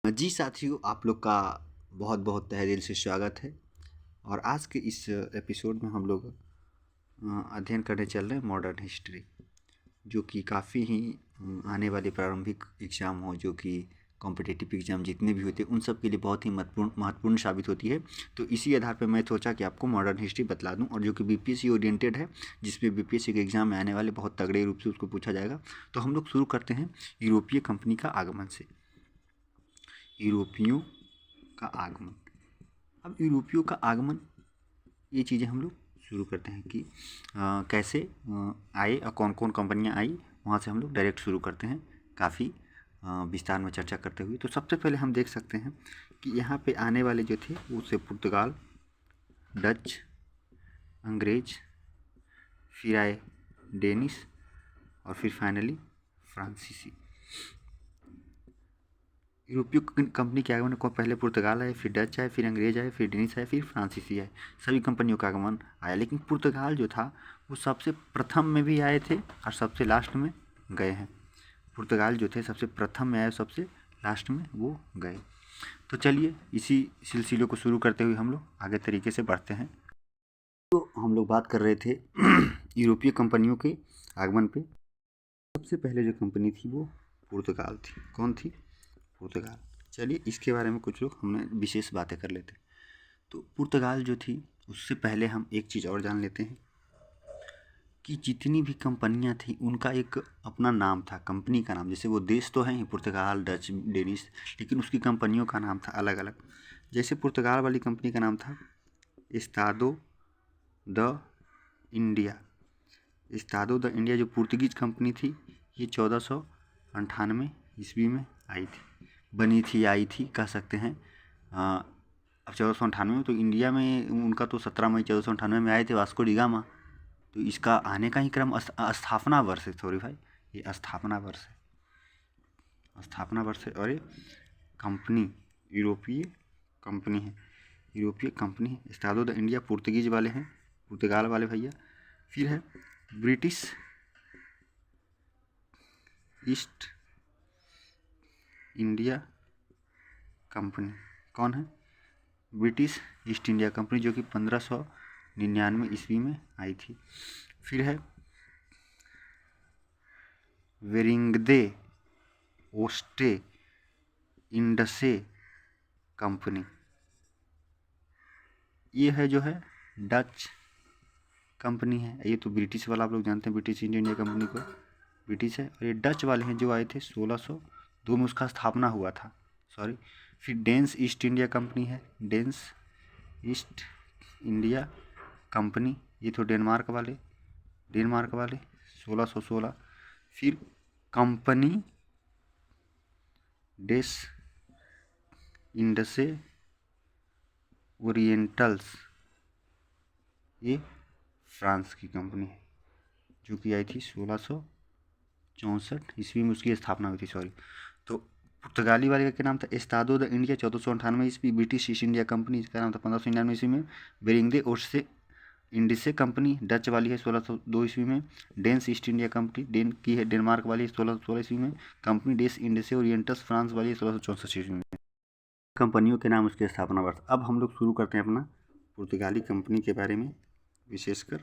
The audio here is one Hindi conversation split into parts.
जी साथियों, आप लोग का बहुत बहुत तहे दिल से स्वागत है। और आज के इस एपिसोड में हम लोग अध्ययन करने चल रहे हैं मॉडर्न हिस्ट्री, जो कि काफ़ी ही आने वाले प्रारंभिक एग्ज़ाम हो, जो कि कॉम्पिटिटिव एग्ज़ाम जितने भी होते हैं उन सब के लिए बहुत ही महत्वपूर्ण साबित होती है। तो इसी आधार पर मैं सोचा कि आपको मॉडर्न हिस्ट्री बतला दूं, और जो कि बीपीएससी ओरिएंटेड है, जिसपे बीपीएससी के एग्ज़ाम में आने वाले बहुत तगड़े रूप से उसको पूछा जाएगा। तो हम लोग शुरू करते हैं यूरोपीय कंपनी का आगमन से। यूरोपियों का आगमन। अब यूरोपियों का आगमन, ये चीज़ें हम लोग शुरू करते हैं कि कैसे आए और कौन कौन कंपनियां आई, वहाँ से हम लोग डायरेक्ट शुरू करते हैं काफ़ी विस्तार में चर्चा करते हुए। तो सबसे पहले हम देख सकते हैं कि यहाँ पे आने वाले जो थे वो से पुर्तगाल, डच, अंग्रेज, फिर आए डेनिश और फिर फाइनली फ्रांसीसी। यूरोपीय कंपनी के आगमन को पहले पुर्तगाल आए, फिर डच आए, फिर अंग्रेज आए, फिर डेनिश आए, फिर फ्रांसीसी आए। सभी कंपनियों का आगमन आया, लेकिन पुर्तगाल जो था वो सबसे प्रथम में भी आए थे और सबसे लास्ट में गए हैं। पुर्तगाल जो थे सबसे प्रथम में आए, सबसे लास्ट में वो गए। तो चलिए इसी सिलसिले को शुरू करते हुए हम लोग आगे तरीके से बढ़ते हैं। तो हम लोग बात कर रहे थे यूरोपीय कंपनियों के आगमन पे। सबसे पहले जो कंपनी थी वो पुर्तगाल थी। कौन थी? पुर्तगाल। चलिए इसके बारे में कुछ लोग हमने विशेष बातें कर लेते हैं। तो पुर्तगाल जो थी, उससे पहले हम एक चीज़ और जान लेते हैं कि जितनी भी कंपनियां थी उनका एक अपना नाम था, कंपनी का नाम। जैसे वो देश तो हैं ही, पुर्तगाल, डच, डेनिश, लेकिन उसकी कंपनियों का नाम था अलग अलग। जैसे पुर्तगाल वाली कंपनी का नाम था Estado the India. Estado the India जो पुर्तगीज कंपनी थी, ये 1498 ईस्वी में आई थी, बनी थी, आई थी कह सकते हैं। अब 1498 में, तो इंडिया में उनका तो 17 मई 1498 में आए थे वास्को डी गामा। तो इसका आने का ही क्रम स्थापना वर्ष है। सॉरी भाई, ये स्थापना वर्ष है, स्थापना वर्ष है। और ये कंपनी यूरोपीय कंपनी है, यूरोपीय कंपनी है। एस्तादो द इंडिया पुर्तगीज वाले हैं, पुर्तगाल वाले भैया। फिर है ब्रिटिश ईस्ट इंडिया कंपनी। कौन है? ब्रिटिश ईस्ट इंडिया कंपनी, जो कि 1599 ईस्वी में आई थी। फिर है वेरिंगदे ओस्टे इंडसे कंपनी। ये है जो है डच कंपनी है। ये तो ब्रिटिश वाला आप लोग जानते हैं, ब्रिटिश ईस्ट इंडिया कंपनी को, ब्रिटिश है। और ये डच वाले हैं जो आए थे 1602 में, उसका स्थापना हुआ था। सॉरी। फिर डेंस ईस्ट इंडिया कंपनी है, डेंस ईस्ट इंडिया कंपनी, ये तो डेनमार्क वाले, 1616। फिर कंपनी डेस इंडसे ओरिएंटल्स, ये फ्रांस की कंपनी है, जो कि आई थी 1664 ईस्वी में, उसकी स्थापना हुई थी। सॉरी। तो पुर्तगाली वाले का नाम था एस्तादो द इंडिया 1498 ईस्वी। ब्रिटिश ईस्ट इंडिया कंपनी का नाम था 1599 ईस्वी में। बेरिंगदे ओस्टे इंडिसे कंपनी डच वाली है 1602 ईस्वी में। Danes east India company Dane की है, डेनमार्क वाली है 1616 ईस्वी में। कंपनी डेस इंडिसे ओरिएंटल्स फ्रांस वाली है 1664 ईस्वी में। कंपनियों के नाम, उसके स्थापना वर्ष। अब हम लोग शुरू करते हैं अपना पुर्तगाली कंपनी के बारे में विशेषकर।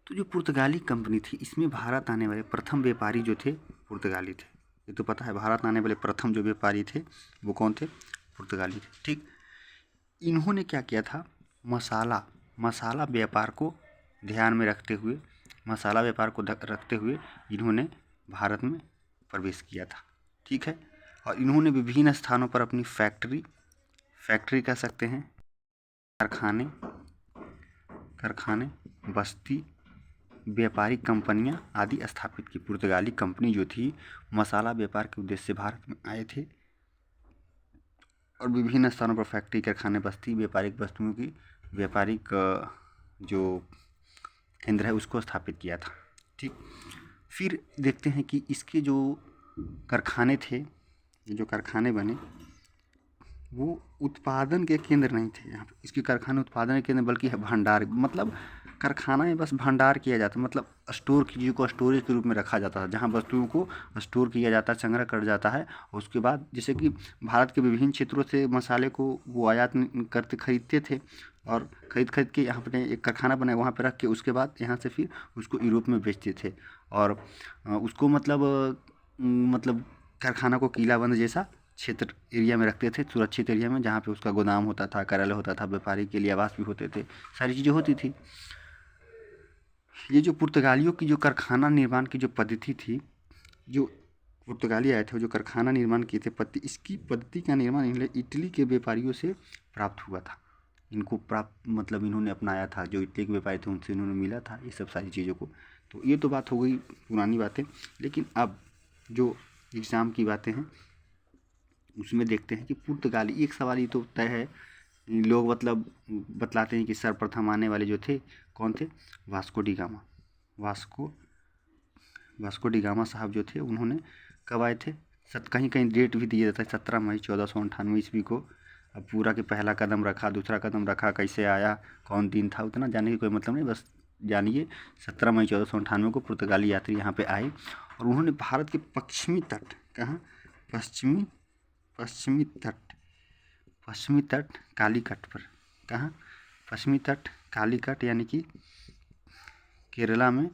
तो जो पुर्तगाली कंपनी थी, इसमें भारत आने वाले प्रथम व्यापारी जो थे पुर्तगाली थे। ये तो पता है, भारत आने वाले प्रथम जो व्यापारी थे वो कौन थे? पुर्तगाली थे। ठीक। इन्होंने क्या किया था? मसाला व्यापार को ध्यान में रखते हुए, मसाला व्यापार को रखते हुए इन्होंने भारत में प्रवेश किया था। ठीक है। और इन्होंने विभिन्न स्थानों पर अपनी फैक्ट्री कह सकते हैं, कारखाने, बस्ती, व्यापारिक कंपनियां आदि स्थापित की। पुर्तगाली कंपनी जो थी, मसाला व्यापार के उद्देश्य से भारत में आए थे और विभिन्न स्थानों पर फैक्ट्री, कारखाने, बस्ती, व्यापारिक वस्तुओं की व्यापारिक जो केंद्र है उसको स्थापित किया था। ठीक। फिर देखते हैं कि इसके जो कारखाने थे, जो कारखाने बने, वो उत्पादन के केंद्र नहीं थे। यहाँ पे इसके कारखाने उत्पादन के केंद्र बल्कि भंडार, मतलब कारखाना में बस भंडार किया जाता, मतलब स्टोर की चीज़ों को स्टोरेज के रूप में रखा जाता है, जहाँ वस्तुओं को स्टोर किया जाता है, संग्रह कर जाता है। और उसके बाद जैसे कि भारत के विभिन्न क्षेत्रों से मसाले को वो आयात करते खरीदते थे, और खरीद के यहाँ पे एक कारखाना बनाया, वहाँ पे रख के उसके बाद यहाँ से फिर उसको यूरोप में बेचते थे। और उसको मतलब कारखाना को किलाबंद जैसा क्षेत्र एरिया में रखते थे, सुरक्षित एरिया में, जहाँ पे उसका गोदाम होता था, कार्यालय होता था, व्यापारी के लिए आवास भी होते थे, सारी चीज़ें होती थी। ये जो पुर्तगालियों की जो कारखाना निर्माण की जो पद्धति थी, जो पुर्तगाली आए थे जो कारखाना निर्माण किए थे पद्धति, इसकी पद्धति का निर्माण इन्हें इटली के व्यापारियों से प्राप्त हुआ था। इनको प्राप्त मतलब इन्होंने अपनाया था, जो इटली के व्यापारी थे उनसे इन्होंने मिला था ये सब सारी चीज़ों को। तो ये तो बात हो गई पुरानी बातें, लेकिन अब जो एग्ज़ाम की बातें हैं उसमें देखते हैं कि पुर्तगाली, एक सवाल ये तो तय है, लोग मतलब बतलाते हैं कि सर्वप्रथम आने वाले जो थे कौन थे, Vasco da gamma. Vasco da gamma साहब जो थे उन्होंने कब आए थे, कहीं कहीं डेट भी दिया जाता है 17 मई 1498 ईस्वी को। अब पूरा कि पहला कदम रखा, दूसरा कदम रखा, कैसे आया, कौन दिन था, उतना जानने की कोई मतलब नहीं, बस जानिए 17 मई 1498 को पुर्तगाली यात्री यहाँ पे आए और उन्होंने भारत के पश्चिमी तट, कहाँ, पश्चिमी तट कालीकट पर, कहाँ, पश्चिमी तट कालीकट यानी कि केरला में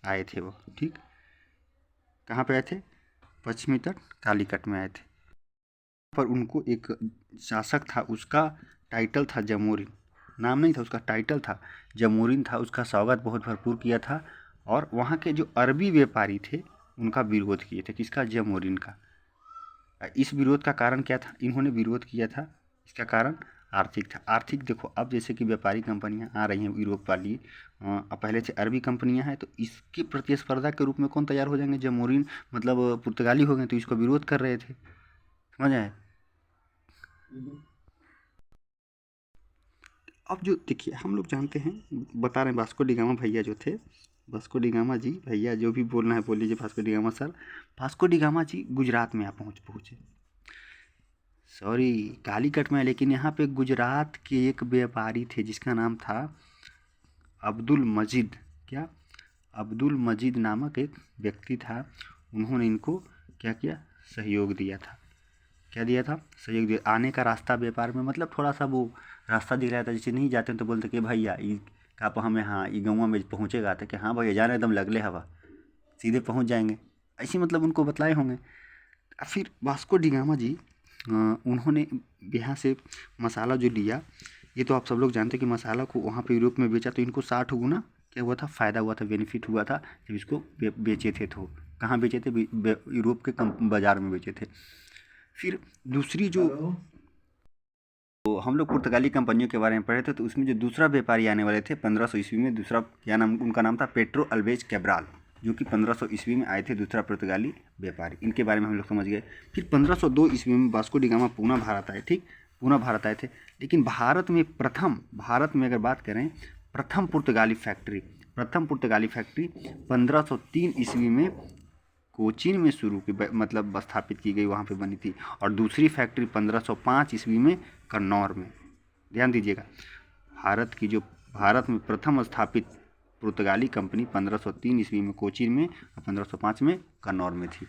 आए थे वो, ठीक। कहाँ पे आए थे, पश्चिमी तट कालीकट में आए थे। पर उनको एक शासक था, उसका टाइटल था जमोरिन, नाम नहीं था, उसका टाइटल था जमोरिन था। उसका स्वागत बहुत भरपूर किया था और वहाँ के जो अरबी व्यापारी थे उनका विरोध किए थे, किसका, जमोरिन का। इस विरोध का कारण क्या था, इन्होंने विरोध किया था, इसका कारण आर्थिक था। आर्थिक देखो, अब जैसे कि व्यापारी कंपनियां आ रही हैं यूरोप वाली, अब पहले से अरबी कंपनियां हैं, तो इसकी प्रतिस्पर्धा के रूप में कौन तैयार हो जाएंगे, जमोरिन, मतलब पुर्तगाली हो गए, तो इसको विरोध कर रहे थे, समझ आए। अब जो देखिए हम लोग जानते हैं, बता रहे हैं वास्को डी गामा भैया जो थे, वास्को डी गामा जी, भैया जो भी बोलना है बोल लीजिए, Vasco da Gama sir. Vasco da Gama ji Gujarat में पहुँचे, सॉरी कालीकट में, लेकिन यहाँ पे गुजरात के एक व्यापारी थे जिसका नाम था अब्दुल मजीद, क्या, अब्दुल मजीद नामक एक व्यक्ति था। उन्होंने इनको क्या किया, सहयोग दिया था। क्या दिया था, सहयोग दिया। आने का रास्ता व्यापार में, मतलब थोड़ा सा वो रास्ता दिख रहा था, जैसे नहीं जाते तो बोलते कि भैया आप हमें, हाँ ये गाँव में पहुँचेगा, तो कि हाँ भैया जाने एकदम लगले हवा, सीधे पहुँच जाएंगे, ऐसे मतलब उनको बतलाए होंगे। फिर वास्को डी गामा जी उन्होंने यहाँ से मसाला जो लिया, ये तो आप सब लोग जानते हैं कि मसाला को वहाँ पे यूरोप में बेचा, तो इनको 60 गुना क्या हुआ था, फ़ायदा हुआ था, बेनिफिट हुआ था जब इसको बेचे थे। तो कहाँ बेचे थे, यूरोप के बाज़ार में बेचे थे। फिर दूसरी जो, तो हम लोग पुर्तगाली कंपनियों के बारे में पढ़े थे, तो उसमें जो दूसरा व्यापारी आने वाले थे 1500 ईस्वी में, दूसरा क्या नाम, उनका नाम था पेट्रो अल्वेज कैब्राल, जो कि 1500 ईस्वी में आए थे, दूसरा पुर्तगाली व्यापारी। इनके बारे में हम लोग समझ गए। फिर 1502 ईस्वी में Vasco da gamma Poona Bharat आए, ठीक, पूना भारत आए थे। लेकिन भारत में अगर बात करें, प्रथम पुर्तगाली फैक्ट्री 1503 ईस्वी में कोचीन में शुरू की, मतलब स्थापित की गई, वहाँ पे बनी थी। और दूसरी फैक्ट्री 1505 ईस्वी में कन्नौर में, ध्यान दीजिएगा, भारत में प्रथम स्थापित पुर्तगाली कंपनी 1503 ईस्वी में कोचीन में और 1505 में कन्नौर में थी।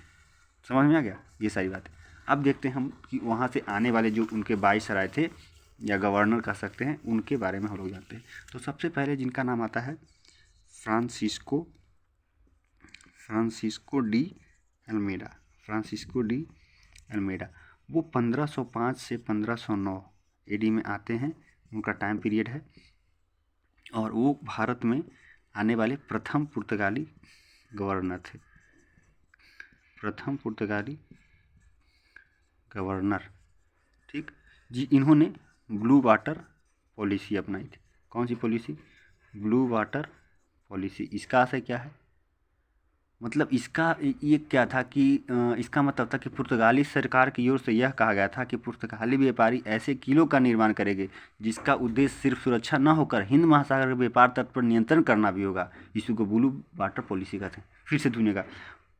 समझ में आ गया ये सारी बातें। अब देखते हैं हम कि वहाँ से आने वाले जो उनके वाइसराय थे या गवर्नर कह सकते हैं, उनके बारे में हम लोग जानते हैं। तो सबसे पहले जिनका नाम आता है फ्रांसिस्को डी अल्मेडा। वो 1505 से 1509 एडी में आते हैं, उनका टाइम पीरियड है। और वो भारत में आने वाले प्रथम पुर्तगाली गवर्नर थे, ठीक जी। इन्होंने ब्लू वाटर पॉलिसी अपनाई थी। कौन सी पॉलिसी, ब्लू वाटर पॉलिसी। इसका आशय क्या है, मतलब इसका ये क्या था कि इसका मतलब था कि पुर्तगाली सरकार की ओर से यह कहा गया था कि पुर्तगाली व्यापारी ऐसे किलों का निर्माण करेंगे जिसका उद्देश्य सिर्फ सुरक्षा न होकर हिंद महासागर के व्यापार तट पर नियंत्रण करना भी होगा। इसी को ब्लू वाटर पॉलिसी कहते हैं। फिर से सुनिएगा,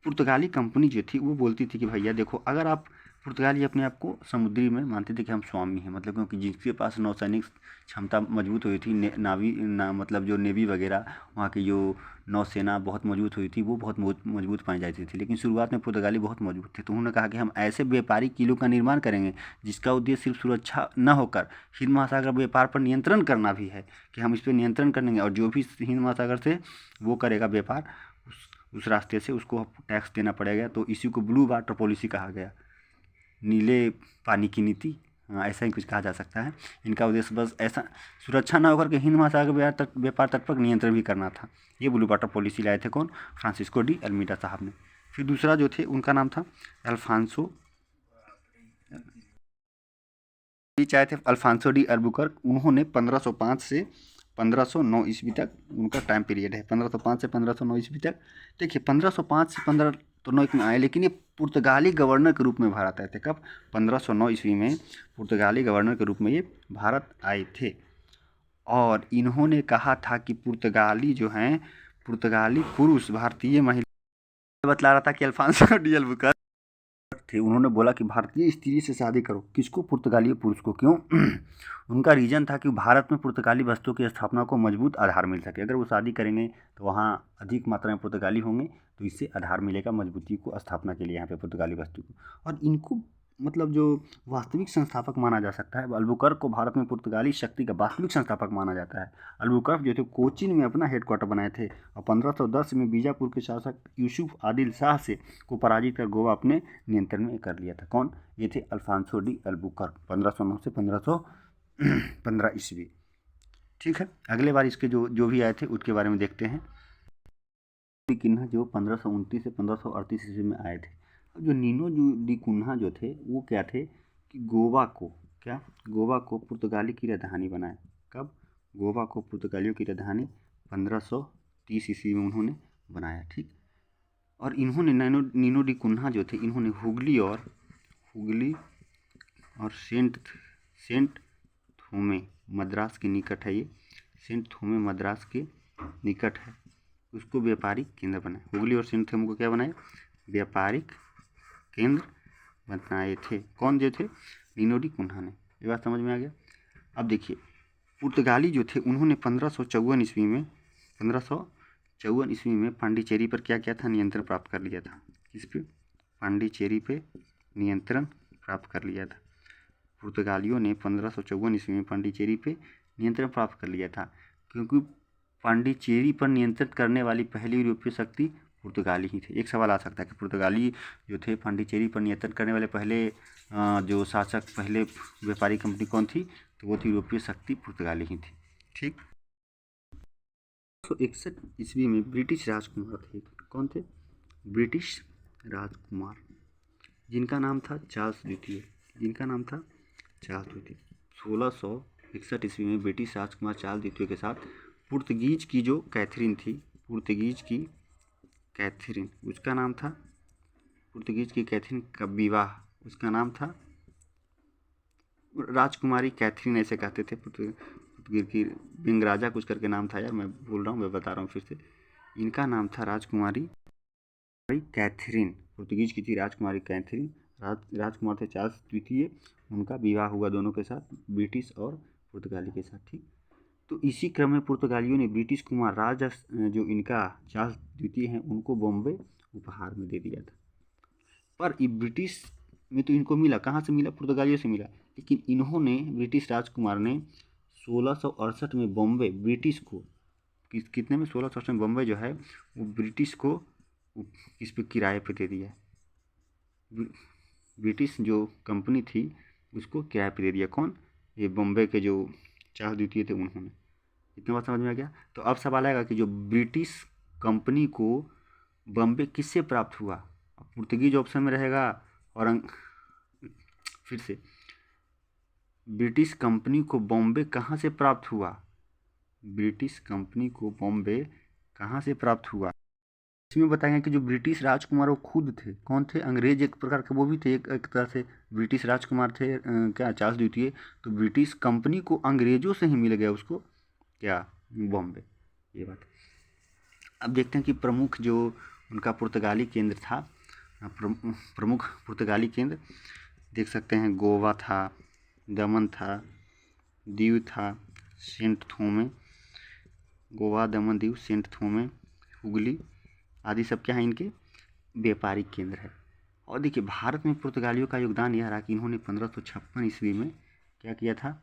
पुर्तगाली कंपनी जो थी वो बोलती थी कि भैया देखो, अगर आप पुर्तगाली अपने आप को समुद्री में मानते थे कि हम स्वामी हैं, मतलब क्योंकि जिसके पास नौसैनिक क्षमता मजबूत हुई थी, मतलब जो नेवी वगैरह वहाँ की जो नौसेना बहुत मजबूत हुई थी, वो बहुत मजबूत पाई जाती थी। लेकिन शुरुआत में पुर्तगाली बहुत मजबूत थे, तो उन्होंने कहा कि हम ऐसे व्यापारी किलों का निर्माण करेंगे जिसका उद्देश्य सिर्फ सुरक्षा न होकर हिंद महासागर व्यापार पर नियंत्रण करना भी है, कि हम इस पर नियंत्रण करेंगे और जो भी हिंद महासागर से वो करेगा व्यापार उस रास्ते से उसको टैक्स देना पड़ेगा। तो इसी को ब्लू वाटर पॉलिसी कहा गया, नीले पानी की नीति, ऐसा ही कुछ कहा जा सकता है। इनका उद्देश्य बस ऐसा सुरक्षा न होकर के हिंद महासागर व्यापार तट पर नियंत्रण भी करना था। ये ब्लू वाटर पॉलिसी लाए थे कौन? फ्रांसिस्को डी अल्मीडा साहब ने। फिर दूसरा जो थे उनका नाम था अल्फांसो, चाहे थे अल्फांसो डी अल्बुकर्क। उन्होंने 1505 से 1509 ईस्वी तक उनका टाइम पीरियड है, 1505 से 1509 ईस्वी तक। देखिए 1505 से 1509 में आए, लेकिन ये पुर्तगाली गवर्नर के रूप में भारत आए थे। कब? 1509 ईस्वी में पुर्तगाली गवर्नर के रूप में ये भारत आए थे। और इन्होंने कहा था कि पुर्तगाली जो हैं, पुर्तगाली पुरुष भारतीय महिला, बतला रहा था कि अल्फांसो डी अल्बुकर्क थे, उन्होंने बोला कि भारतीय स्त्री से शादी करो। किसको? पुर्तगाली पुरुष को। क्यों? उनका रीज़न था कि भारत में पुर्तगाली वस्तुओं की स्थापना को मजबूत आधार मिल सके। अगर वो शादी करेंगे तो वहाँ अधिक मात्रा में पुर्तगाली होंगे, तो इससे आधार मिलेगा मजबूती को स्थापना के लिए यहाँ पे पुर्तगाली वस्तु को। और इनको मतलब जो वास्तविक संस्थापक माना जा सकता है, अल्बुकर्क को भारत में पुर्तगाली शक्ति का वास्तविक संस्थापक माना जाता है। अल्बुकर्क जो थे कोचीन में अपना हेडक्वार्टर बनाए थे और 1510 में बीजापुर के शासक यूसुफ आदिल शाह से को पराजित कर गोवा अपने नियंत्रण में कर लिया था। कौन? ये थे अल्फांसो डी अल्बुकर्क, 1509 से 1515 ईस्वी। ठीक है, अगले बार इसके जो भी आए थे उसके बारे में देखते हैं। किन्हा जो 1529 से 1538 ईस्वी में आए थे। अब जो नीनो डी कुन्हा जो थे वो क्या थे कि गोवा को पुर्तगाली की राजधानी बनाए। कब? गोवा को पुर्तगालियों की राजधानी 1530 ईस्वी में उन्होंने बनाया। ठीक, और इन्होंने नीनो डी कुन्हा जो थे, इन्होंने हुगली और सेंट थोमे मद्रास के निकट है, ये सेंट थोमे मद्रास के निकट है, उसको व्यापारिक केंद्र बनाए। हुगली और सेंट थोमे को क्या बनाए? व्यापारिक केंद्र बनाए थे। कौन जो थे? नीनो डी कुन्हा ने। ये बात समझ में आ गया। अब देखिए पुर्तगाली जो थे उन्होंने 1554 ईस्वी में पांडिचेरी पर क्या किया था? नियंत्रण प्राप्त कर लिया था। किस पे? पांडिचेरी पे नियंत्रण प्राप्त कर लिया था। पुर्तगालियों ने 1554 ईस्वी में पांडिचेरी पे नियंत्रण प्राप्त कर लिया था, क्योंकि पांडिचेरी पर नियंत्रण करने वाली पहली यूरोपीय शक्ति पुर्तगाली ही थे। एक सवाल आ सकता है कि पुर्तगाली जो थे पांडिचेरी पर नियंत्रण करने वाले पहले जो शासक, पहले व्यापारी कंपनी कौन थी? तो वो थी यूरोपीय शक्ति पुर्तगाली ही थी। ठीक, 1961 ईस्वी में ब्रिटिश राजकुमार थे। कौन थे? ब्रिटिश राजकुमार, जिनका नाम था चार्ल्स द्वितीय। 1661 ईस्वी में ब्रिटिश राजकुमार चार्ल्स द्वितीय के साथ पुर्तगीज की जो कैथरीन थी, उसका नाम था, पुर्तगीज की कैथरीन का विवाह, उसका नाम था राजकुमारी कैथरीन, ऐसे कहते थे। पुर्तगीज की बिंग राजा कुछ करके नाम था यार, मैं भूल रहा हूँ, मैं बता रहा हूँ फिर से। इनका नाम था राजकुमारी कैथरीन, पुर्तगीज की थी राजकुमारी कैथरीन। राजकुमार थे चार्ल्स द्वितीय, उनका विवाह हुआ दोनों के साथ, ब्रिटिश और पुर्तगाली के साथ। ठीक, तो इसी क्रम में पुर्तगालियों ने ब्रिटिश कुमार राज जो इनका चार्ल्स द्वितीय हैं उनको बॉम्बे उपहार में दे दिया था। पर ब्रिटिश में तो इनको मिला, कहाँ से मिला? पुर्तगालियों से मिला। लेकिन इन्होंने, ब्रिटिश राजकुमार ने 1668 में बॉम्बे ब्रिटिश को कितने में? 1668 में बॉम्बे जो है वो ब्रिटिश को इस पे किराए पे दे दिया। ब्रिटिश जो कंपनी थी उसको किराए पे दे दिया। कौन? ये बॉम्बे के जो चार्ल्स द्वितीय थे उन्होंने। इतना बात समझ में आ गया। तो अब सवाल आएगा कि जो ब्रिटिश कंपनी को बॉम्बे किससे प्राप्त हुआ? पुर्तगीज ऑप्शन में रहेगा और फिर से ब्रिटिश कंपनी को बॉम्बे कहाँ से प्राप्त हुआ? ब्रिटिश कंपनी को बॉम्बे कहाँ से प्राप्त हुआ? इसमें बताएंगे कि जो ब्रिटिश राजकुमार वो खुद थे। कौन थे? अंग्रेज एक प्रकार के वो भी थे, एक तरह से ब्रिटिश राजकुमार थे क्या चार्ल्स द्वितीय। तो ब्रिटिश कंपनी को अंग्रेजों से ही मिल गया उसको क्या? बॉम्बे। ये बात। अब देखते हैं कि प्रमुख जो उनका पुर्तगाली केंद्र था, प्रमुख पुर्तगाली केंद्र देख सकते हैं गोवा था, दमन था, दीव था, सेंट थोमे, गोवा, दमन, दीव, सेंट थोमे, हुगली आदि सब क्या है इनके व्यापारिक केंद्र है। और देखिए भारत में पुर्तगालियों का योगदान यह रहा कि इन्होंने 1556 ईस्वी में क्या किया था,